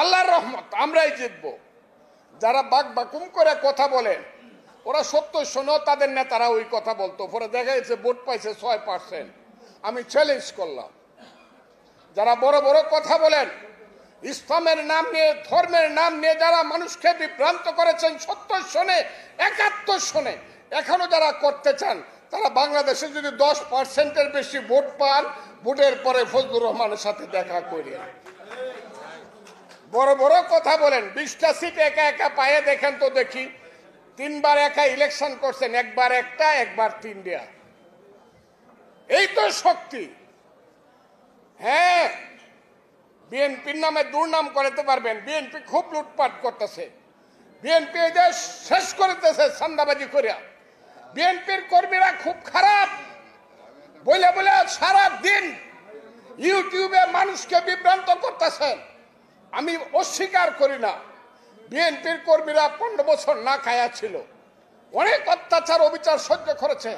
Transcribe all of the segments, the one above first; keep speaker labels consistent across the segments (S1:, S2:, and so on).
S1: আল্লাহর রহমত, আমরাই জিতবো। যারা বাক বাকুম করে কথা বলেন ওরা সত্য শোনো, তাদের নেতারা ওই কথা বলতো, পরে দেখা যাচ্ছে ভোট পাইছে 6%। আমি চ্যালেঞ্জ করলাম, যারা বড় বড় কথা বলেন ইসলামের নাম নিয়ে, ধর্মের নাম নিয়ে যারা মানুষকে বিভ্রান্ত করেছেন 70 সনে 71 সনে, এখনো যারা করতে চান তারা বাংলাদেশে যদি 10%-এর বেশি ভোট পান, ভোটের পরে ফজলুর রহমানের সাথে দেখা করিয়া বড় বড় কথা বলেন। 20টা সিট একা একা পায়ে দেখেন তো দেখি। 3বার একা ইলেকশন করছেন, একবার একটা, একবার 3টা। এই তো শক্তি। হ্যাঁ, বিএনপির নামে দুর্নাম করাতে পারবেন। বিএনপি খুব লুটপাট করতেছে, বিএনপি দেশ শেষ করতেছে চাঁদাবাজি করিয়া। বিএনপির কর্মীরা খুব খারাপ বলে বলে সারা দিন ইউটিউবে মানুষকে বিভ্রান্ত করতেছেন। আমি অস্বীকার করি না, বিএনপির কর্মীরা 15 বছর না খায়া ছিল, অনেক অত্যাচার অবিচার সহ্য করেছে।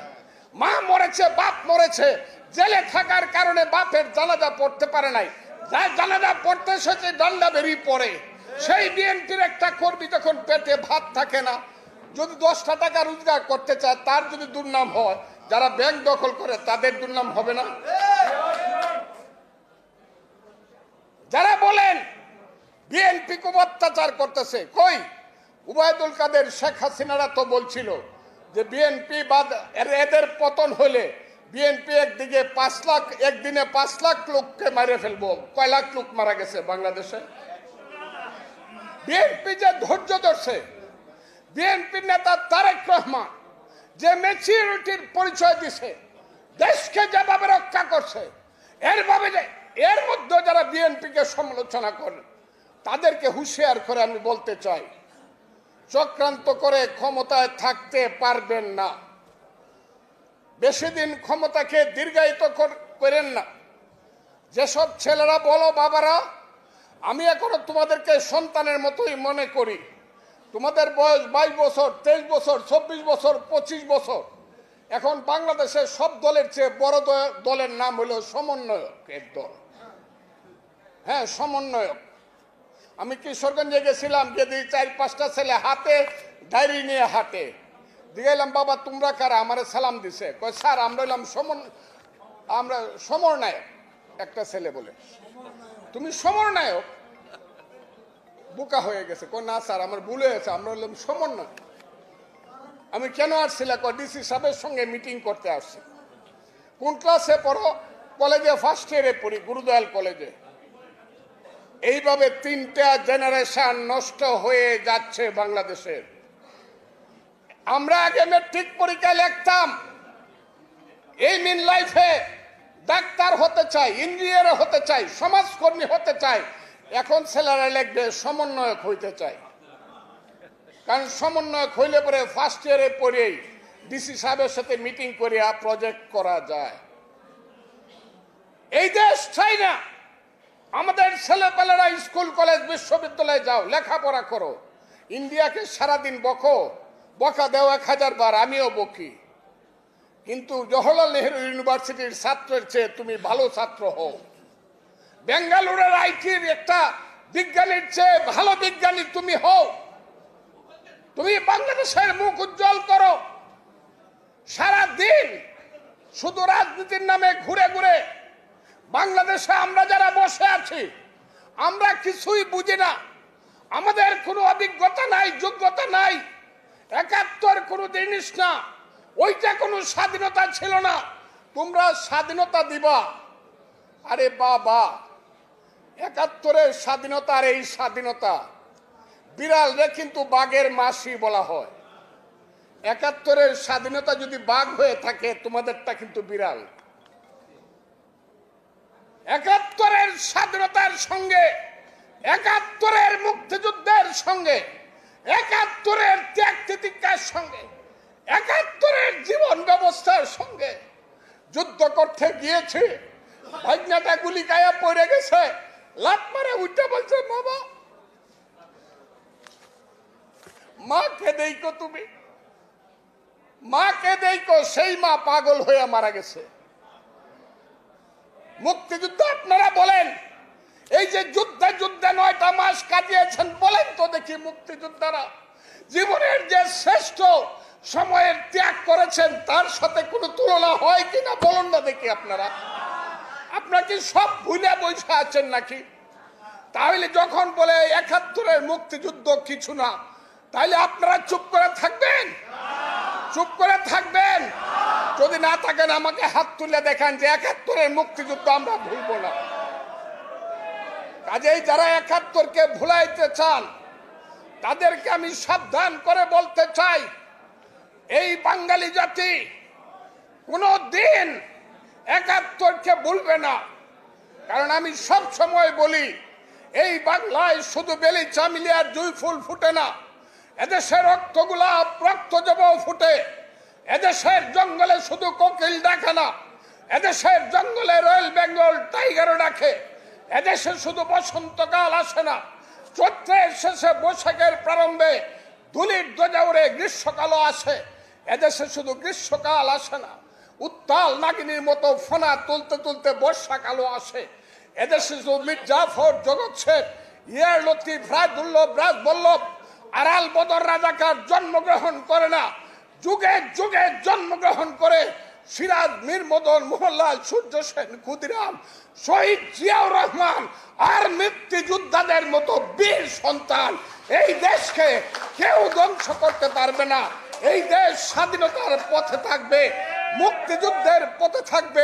S1: মা মরেছে, বাপ মরেছে, জেলে থাকার কারণে বাপের জানাজা পড়তে পারে নাই, যার জানাজা পড়তে এসেছে ডান্ডা বেরিয়ে পড়ে। সেই বিএনপির একটা কর্মী যখন পেটে ভাত থাকে না, যদি 10টা টাকা রোজগার করতে চায়, তার যদি দুর্নাম হয়, যারা ব্যাংক দখল করে তাদের দুর্নাম হবে না? যারা বলেন বিএনপি খুব অত্যাচার করতেছে, কই উবায়দুল কাদের শেখ হাসিনারা তো বলছিল যে বিএনপি বাদ এদের পতন হলে বিএনপি একদিকে 5 লাখ, একদিনে 5 লাখ লোককে মারে ফেলবো। কয় লাখ লোক মারা গেছে বাংলাদেশে? বিএনপি যে ধৈর্য ধরছে, বিএনপির নেতা তারেক রহমান যে ম্যাচিউরিটির পরিচয় দিছে, দেশকে যেভাবে রক্ষা করছে, এর মধ্যে যারা বিএনপিকে সমালোচনা করে তাদেরকে হুঁশিয়ার করে আমি বলতে চাই, চক্রান্ত করে ক্ষমতায় থাকতে পারবেন না। বেশি দিন ক্ষমতাকে দীর্ঘায়িত করেন না। যেসব ছেলেরা বলো বাবারা আমি এখনো তোমাদেরকে সন্তানের মতোই মনে করি, তোমাদের বয়স 22 বছর, 23 বছর, 24 বছর, 25 বছর। এখন বাংলাদেশের সব দলের চেয়ে বড় দলের নাম হলো সমন্বয়কের দল। হ্যাঁ, সমন্বয়ক। আমি কিশোরগঞ্জে গেছিলাম, যদি 4-5টা ছেলে হাতে ডায়েরি নিয়ে হাঁটে, দিলাম বাবা তোমরা কারা, আমার সালাম দিছে, কয় স্যার আমরা হইলাম আমরা সমরনায়ক। একটা ছেলে বলে তুমি সমরনায়ক? বোকা হয়ে গেছে, কয় না স্যার আমার ভুল হয়েছে, আমরা হইলাম সমন্বয়। আমি কেন আসছিলাম? কয় ডিসি সাহেবের সঙ্গে মিটিং করতে আসছি। কোন ক্লাসে পড়ো? কলেজে ফার্স্ট ইয়ারে পড়ি, গুরুদয়াল কলেজে। এইভাবে 3টা জেনারেশন নষ্ট হয়ে যাচ্ছে বাংলাদেশের। আমরা আগে মেট্রিক পরীক্ষা লিখতাম, এই মিন লাইফে ডাক্তার হতে চাই, ইঞ্জিনিয়ার হতে চাই, সমাজকর্মী হতে চাই। এখন ছেলেরা লিখবে সমন্বয়ক হইতে চাই, কারণ সমন্বয়ক হইলে পরে ফার্স্ট ইয়ারে পড়েই ডিসি সাহেবের সাথে মিটিং করিয়া প্রজেক্ট করা যায়। এই দেশ চাই না। আমাদের ছেলেপেলেরা স্কুল কলেজ বিশ্ববিদ্যালয়ে যাও, লেখাপড়া করো। ইন্ডিয়াকে সারাদিন বকা দেও 1000 বার, আমিও বকি, কিন্তু জওহরলাল নেহরু ইউনিভার্সিটির ছাত্রের চেয়ে তুমি ভালো ছাত্র হও। বেঙ্গালুরের আইটির একটা বিজ্ঞানীর চেয়ে ভালো বিজ্ঞানী তুমি হও। তুমি বাংলাদেশের মুখ উজ্জ্বল করো। সারাদিন শুধু রাজনীতির নামে ঘুরে ঘুরে বাংলাদেশে আমরা যারা বসে আছি, আমরা কিছুই বুঝি না, আমাদের কোনো অভিজ্ঞতা নাই, যোগ্যতা নাই। 71 কোনো জিনিস না, ওইটা কোনো স্বাধীনতা ছিল না। তোমরা স্বাধীনতা দিবা? আরে বাবা, 71-এর স্বাধীনতা আর এই স্বাধীনতা, বিড়াল রে কিন্তু বাঘের মাসি বলা হয়। 71-এর স্বাধীনতা যদি বাঘ হয়ে থাকে, তোমাদেরটা কিন্তু বিড়াল। 71-এর স্বাধীনতার সঙ্গে, 71-এর মুক্তিযুদ্ধের সঙ্গে, 71-এর ত্যাগ তিতিক্ষার সঙ্গে, 71-এর জীবন ব্যবস্থার সঙ্গে যুদ্ধ করতে গিয়েছে। ভাগনাটা গুলি গায়ে পড়ে গেছে, লাত মারে উঠে বলছে বাবা মাকে দেখো, তুমি মাকে দেখো। সেই মা পাগল হয়ে মারা গেছে। মুক্তিযুদ্ধ আপনারা বলেন এই যে যুদ্ধে যুদ্ধে 9টা মাস কাটিয়েছেন, বলেন তো দেখি মুক্তিযোদ্ধারা জীবনের যে শ্রেষ্ঠ সময়ের ত্যাগ করেছেন তার সাথে কোনো তুলনা হয় কিনা বলুন না দেখি। আপনারা কি সব ভুলে বসে আছেন নাকি? তাহলে যখন বলে 71-এর মুক্তিযুদ্ধ কিছু না, তাহলে আপনারা চুপ করে থাকবেন? চুপ করে থাকবেন? যদি না থাকেন আমাকে হাত তুলে দেখান যে 71-এর মুক্তিযুদ্ধ আমরা ভুলবো না। কাজেই যারা 71-কে ভুলাইতে চান তাদেরকে আমি সাবধান করে বলতে চাই, এই বাঙালি জাতি কোনো দিন 71-কে ভুলবে না। কারণ আমি সব সময় বলি, এই বাংলায় শুধু বেলি চামিলি আর জুই ফুল ফুটে না, এদেশের রক্তগুলাপ রক্ত জব ফুটে। এদেশের জঙ্গলে শুধু কোকিল ডাকে না, এদেশের জঙ্গলে রয়্যাল বেঙ্গল টাইগারও ডাকে। এদেশে শুধু বসন্তকাল আসে না, চৈত্রের শেষে বৈশাখের প্রারম্ভে ধুলির ধ্বজা উড়ে গ্রীষ্মকালও আসে। এদেশে শুধু গ্রীষ্মকাল আসে না, উত্তাল নাগিনীর মতো ফোনা তুলতে তুলতে বর্ষাকালও আসে। এদেশে শুধু মীর জাফর, জগৎ শেখ, ইয়ার লতিফ, রাজদুল্লভ, রাজবল্লভ, আরাল বদর রাজাকার জন্মগ্রহণ করে না, যুগে যুগে জন্মগ্রহণ করে সিরাজ, মীর মদন, মোহনলাল, সূর্য সেন, ক্ষুদিরাম, শহীদ জিয়াউর রহমান আর মুক্তিযোদ্ধাদের মতো বীর সন্তান। এই দেশকে কেউ ধ্বংস করতে পারবে না। এই দেশ স্বাধীনতার পথে থাকবে, মুক্তিযুদ্ধের পথে থাকবে।